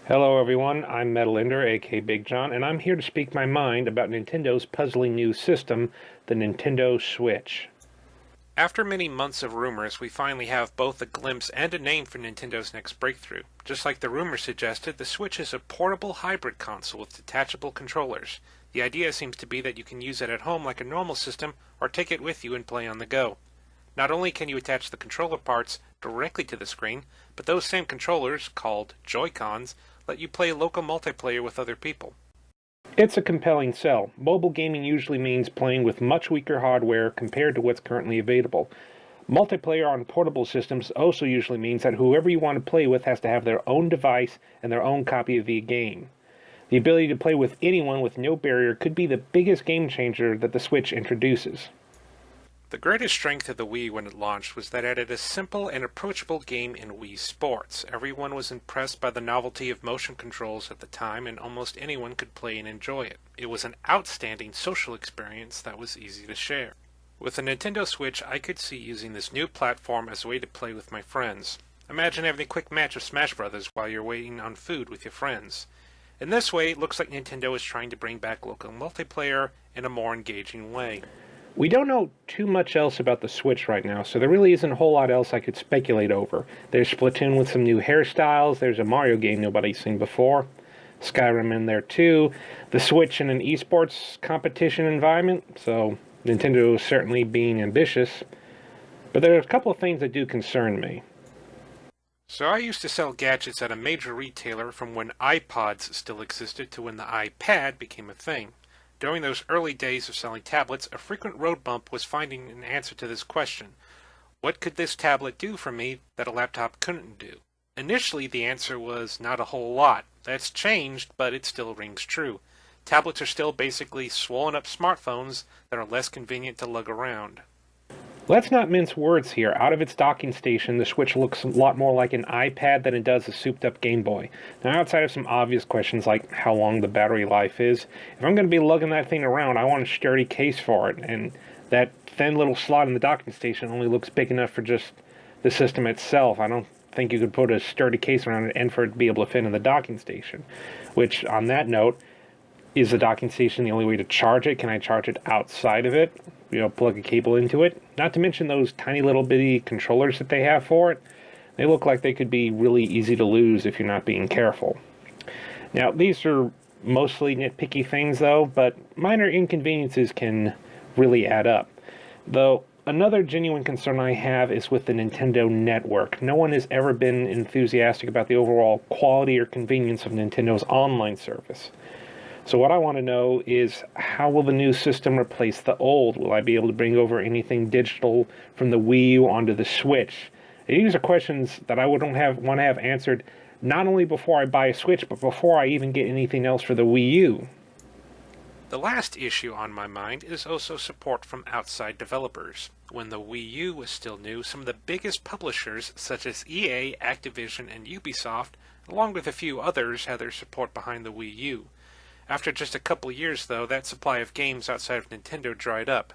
Hello everyone, I'm Metal Ender, aka Big John, and I'm here to speak my mind about Nintendo's puzzling new system, the Nintendo Switch. After many months of rumors, we finally have both a glimpse and a name for Nintendo's next breakthrough. Just like the rumor suggested, the Switch is a portable hybrid console with detachable controllers. The idea seems to be that you can use it at home like a normal system, or take it with you and play on the go. Not only can you attach the controller parts directly to the screen, but those same controllers, called Joy-Cons, let you play local multiplayer with other people. It's a compelling sell. Mobile gaming usually means playing with much weaker hardware compared to what's currently available. Multiplayer on portable systems also usually means that whoever you want to play with has to have their own device and their own copy of the game. The ability to play with anyone with no barrier could be the biggest game changer that the Switch introduces. The greatest strength of the Wii when it launched was that it had a simple and approachable game in Wii Sports. Everyone was impressed by the novelty of motion controls at the time, and almost anyone could play and enjoy it. It was an outstanding social experience that was easy to share. With the Nintendo Switch, I could see using this new platform as a way to play with my friends. Imagine having a quick match of Smash Brothers while you're waiting on food with your friends. In this way, it looks like Nintendo is trying to bring back local multiplayer in a more engaging way. We don't know too much else about the Switch right now, so there really isn't a whole lot else I could speculate over. There's Splatoon with some new hairstyles, there's a Mario game nobody's seen before, Skyrim in there too, the Switch in an esports competition environment, so Nintendo is certainly being ambitious. But there are a couple of things that do concern me. So I used to sell gadgets at a major retailer from when iPods still existed to when the iPad became a thing. During those early days of selling tablets, a frequent road bump was finding an answer to this question. What could this tablet do for me that a laptop couldn't do? Initially, the answer was not a whole lot. That's changed, but it still rings true. Tablets are still basically swollen up smartphones that are less convenient to lug around. Let's not mince words here. Out of its docking station, the Switch looks a lot more like an iPad than it does a souped-up Game Boy. Now, outside of some obvious questions like how long the battery life is, if I'm going to be lugging that thing around, I want a sturdy case for it, and that thin little slot in the docking station only looks big enough for just the system itself. I don't think you could put a sturdy case around it and for it to be able to fit in the docking station. Which, on that note, is the docking station the only way to charge it? Can I charge it outside of it? Plug a cable into it? Not to mention those tiny little bitty controllers that they have for it. They look like they could be really easy to lose if you're not being careful. Now, these are mostly nitpicky things, though, but minor inconveniences can really add up. Though, another genuine concern I have is with the Nintendo Network. No one has ever been enthusiastic about the overall quality or convenience of Nintendo's online service. So what I want to know is, how will the new system replace the old? Will I be able to bring over anything digital from the Wii U onto the Switch? These are questions that I want to have answered not only before I buy a Switch, but before I even get anything else for the Wii U. The last issue on my mind is also support from outside developers. When the Wii U was still new, some of the biggest publishers, such as EA, Activision, and Ubisoft, along with a few others, had their support behind the Wii U. After just a couple years, though, that supply of games outside of Nintendo dried up.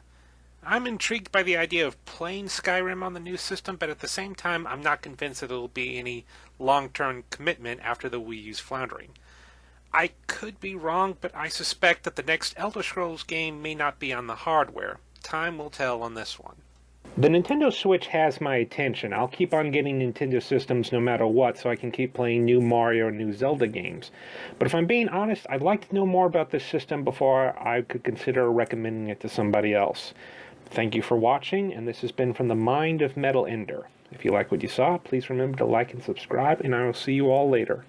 I'm intrigued by the idea of playing Skyrim on the new system, but at the same time, I'm not convinced that there will be any long-term commitment after the Wii U's floundering. I could be wrong, but I suspect that the next Elder Scrolls game may not be on the hardware. Time will tell on this one. The Nintendo Switch has my attention. I'll keep on getting Nintendo systems no matter what, so I can keep playing new Mario and new Zelda games. But if I'm being honest, I'd like to know more about this system before I could consider recommending it to somebody else. Thank you for watching, and this has been from the mind of Metal Ender. If you like what you saw, please remember to like and subscribe, and I will see you all later.